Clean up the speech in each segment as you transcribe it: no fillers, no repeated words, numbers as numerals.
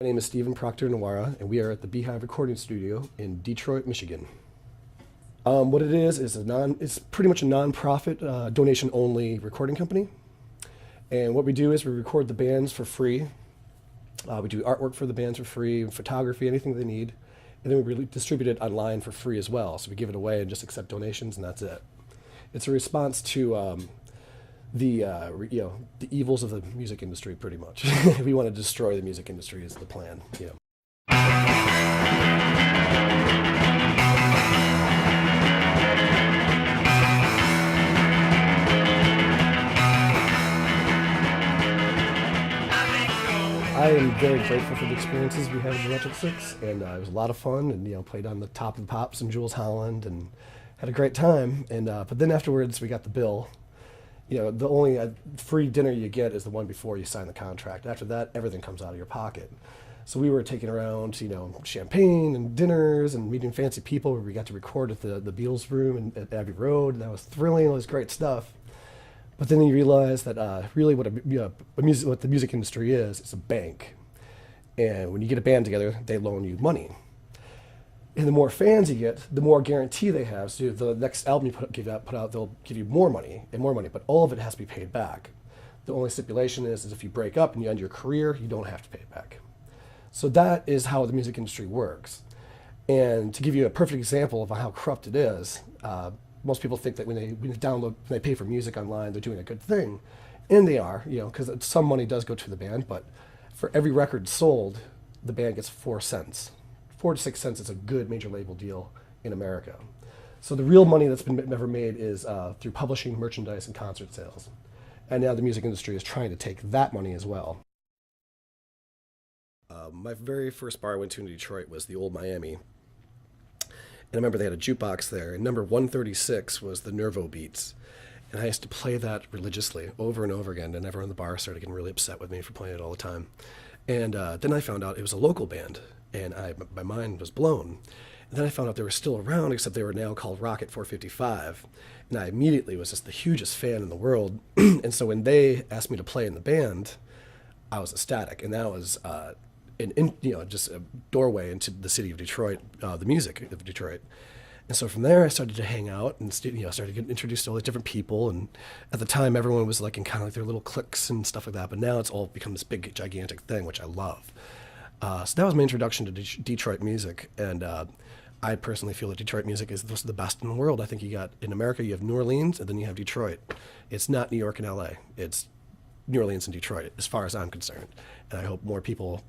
My name is Stephen Proctor Nawara, and we are at the Beehive Recording Studio in Detroit, Michigan. What it is it's pretty much a non-profit, donation-only recording company. And what we do is we record the bands for free. We do artwork for the bands for free, photography, anything they need. And then we distribute it online for free as well. So we give it away and just accept donations, and that's it. It's a response to the evils of the music industry, pretty much. We want to destroy the music industry is the plan. I am very grateful for the experiences we had in Electric Six, and it was a lot of fun. And played on the Top of the Pops and Jules Holland, and had a great time. And but then afterwards, we got the bill. The only free dinner you get is the one before you sign the contract. After that, everything comes out of your pocket. So we were taking around, champagne and dinners and meeting fancy people. Where we got to record at the Beatles room at Abbey Road. And that was thrilling. All this great stuff. But then you realize that really what the music industry is, it's a bank. And when you get a band together, they loan you money. And the more fans you get, the more guarantee they have. So the next album you put out, they'll give you more money, but all of it has to be paid back. The only stipulation is if you break up and you end your career, you don't have to pay it back. So that is how the music industry works. And to give you a perfect example of how corrupt it is, most people think that when they pay for music online, they're doing a good thing. And they are, because some money does go to the band, but for every record sold, the band gets 4 cents. 4 to 6 cents is a good major label deal in America. So the real money that's been never made is through publishing, merchandise, and concert sales. And now the music industry is trying to take that money as well. My very first bar I went to in Detroit was the Old Miami. And I remember they had a jukebox there, and number 136 was the Nervo Beats. And I used to play that religiously over and over again, and everyone in the bar started getting really upset with me for playing it all the time. And then I found out it was a local band, and my mind was blown. And then I found out they were still around, except they were now called Rocket 455. And I immediately was just the hugest fan in the world. And so when they asked me to play in the band, I was ecstatic. And that was just a doorway into the city of Detroit, the music of Detroit. And so from there, I started to hang out and started getting introduced to all these different people. And at the time, everyone was like in kind of like their little cliques and stuff like that. But now it's all become this big, gigantic thing, which I love. So that was my introduction to Detroit music. And I personally feel that Detroit music is the best in the world. I think in America, you have New Orleans, and then you have Detroit. It's not New York and LA. It's New Orleans and Detroit, as far as I'm concerned. And I hope more people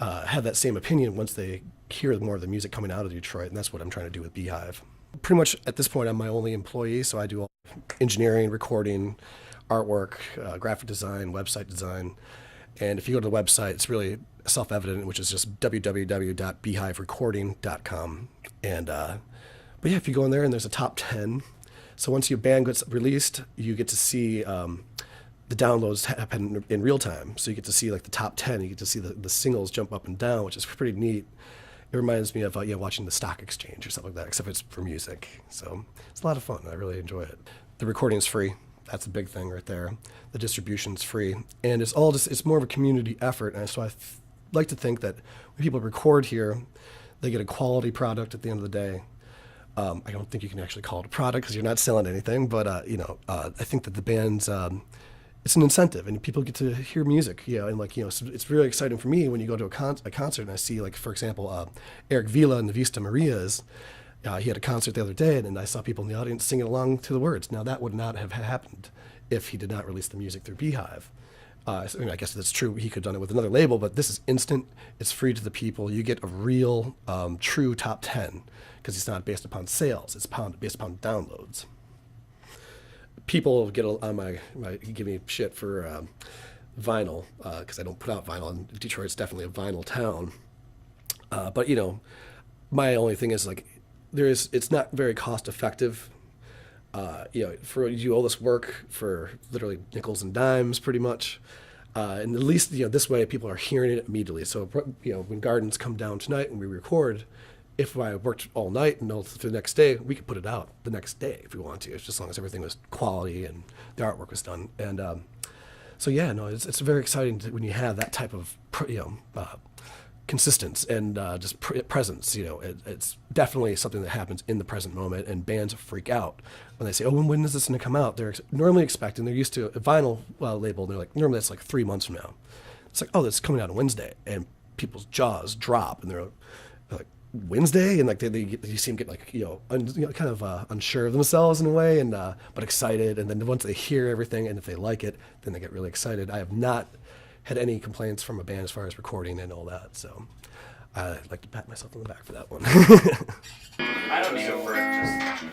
have that same opinion once they hear more of the music coming out of Detroit, and that's what I'm trying to do with Beehive. Pretty much at this point, I'm my only employee, so I do all engineering, recording, artwork, graphic design, website design. And if you go to the website, it's really self-evident, which is just www.beehiverecording.com. And but yeah, if you go in there and there's a top 10, so once your band gets released, you get to see the downloads happen in real time. So you get to see like the top 10, you get to see the singles jump up and down, which is pretty neat. It reminds me of watching the stock exchange or something like that, except it's for music. So it's a lot of fun. I really enjoy it. The recording's free. That's a big thing right there. The distribution's free. And it's more of a community effort. And so I like to think that when people record here, they get a quality product at the end of the day. I don't think you can actually call it a product because you're not selling anything, but I think that the band's it's an incentive, and people get to hear music, and so it's really exciting for me when you go to a concert and I see, like, for example, Eric Vila and the Vista Marias. He had a concert the other day, and I saw people in the audience singing along to the words. Now, that would not have happened if he did not release the music through Beehive. I guess that's true. He could have done it with another label, but this is instant. It's free to the people. You get a real, true top 10 because it's not based upon sales. It's based upon downloads. People get on give me shit for vinyl because I don't put out vinyl, and Detroit's definitely a vinyl town. But my only thing is like it's not very cost effective. For you do all this work for literally nickels and dimes, pretty much. And at least this way people are hearing it immediately. So when Gardens come down tonight and we record, if I worked all night and for the next day, we could put it out the next day if we want to, just as long as everything was quality and the artwork was done. And So yeah, no, it's very exciting when you have that type of consistence and just presence. It's definitely something that happens in the present moment, and bands freak out when they say, "Oh, when is this going to come out?" They're normally expecting. They're used to a vinyl label. And they're like, normally it's like 3 months from now. It's like, oh, that's coming out on Wednesday, and people's jaws drop, and they're like, Wednesday, and like you see them get like kind of unsure of themselves in a way, and but excited. And then once they hear everything, and if they like it, then they get really excited. I have not had any complaints from a band as far as recording and all that, so I'd like to pat myself on the back for that one. I don't need a word, just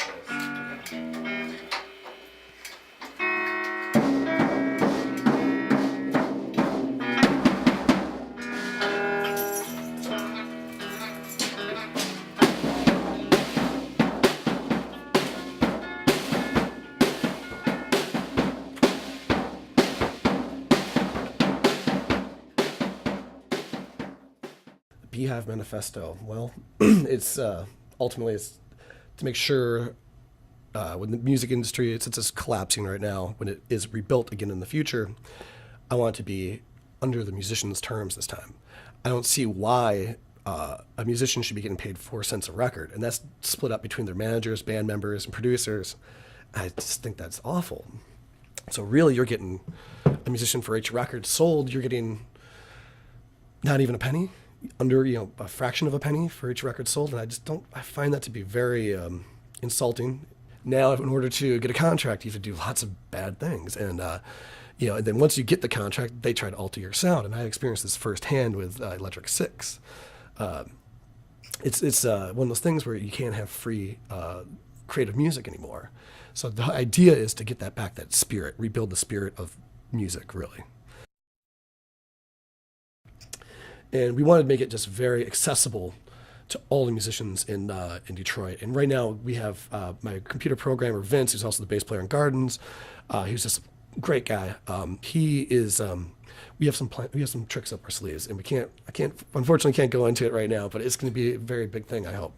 Beehive Manifesto. Well, it's ultimately it's to make sure when the music industry, since it's collapsing right now, when it is rebuilt again in the future, I want it to be under the musician's terms this time. I don't see why a musician should be getting paid 4 cents a record, and that's split up between their managers, band members, and producers. I just think that's awful. So really, you're getting a musician for each record sold. You're getting not even a penny, under a fraction of a penny for each record sold, and I find that to be very insulting. Now, in order to get a contract, you have to do lots of bad things, and and then once you get the contract, they try to alter your sound, and I experienced this firsthand with Electric Six. It's one of those things where you can't have free creative music anymore. So the idea is to get that back, that spirit, rebuild the spirit of music, really. And we wanted to make it just very accessible to all the musicians in Detroit. And right now we have my computer programmer Vince, who's also the bass player in Gardens. He's just a great guy. We have some tricks up our sleeves, and unfortunately can't go into it right now. But it's going to be a very big thing, I hope.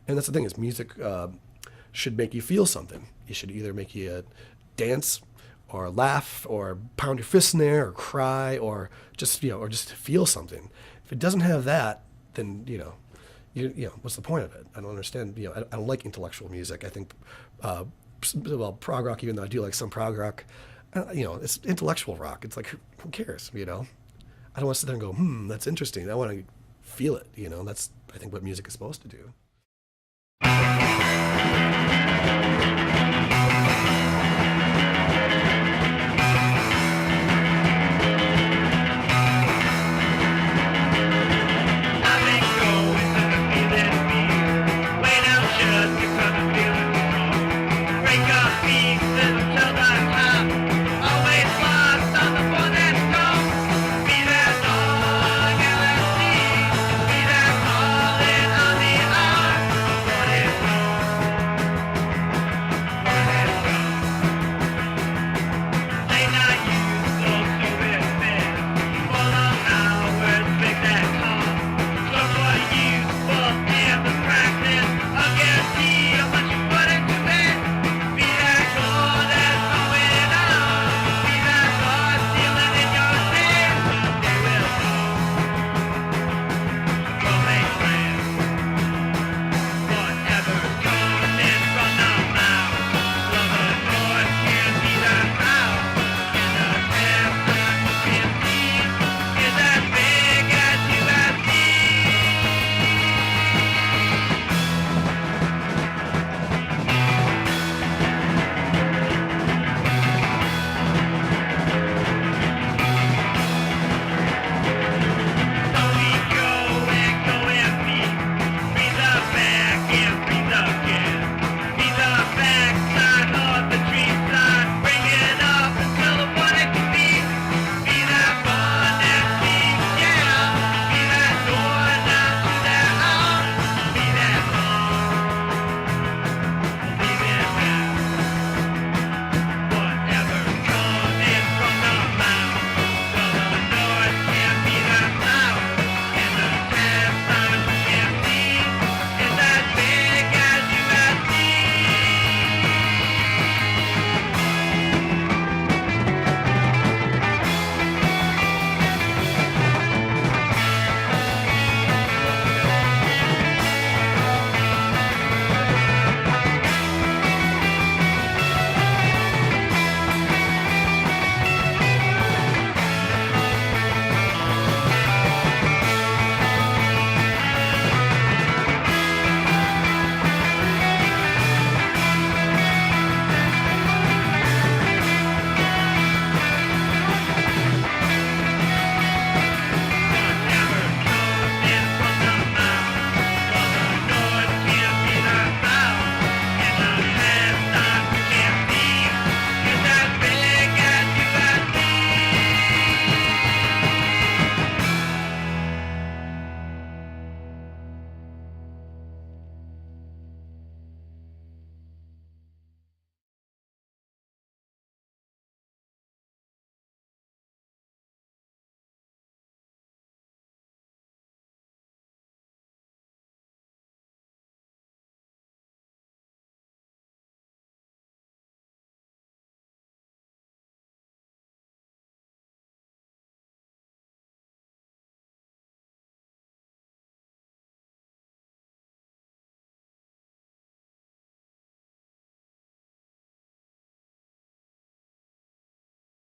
And that's the thing, is music should make you feel something. It should either make you dance, or laugh, or pound your fist in there, or cry, or just feel something. If it doesn't have that, then what's the point of it? I don't understand. I don't like intellectual music. I think, prog rock, even though I do like some prog rock, it's intellectual rock. It's like, who cares? I don't want to sit there and go, that's interesting. I want to feel it. That's, I think, what music is supposed to do.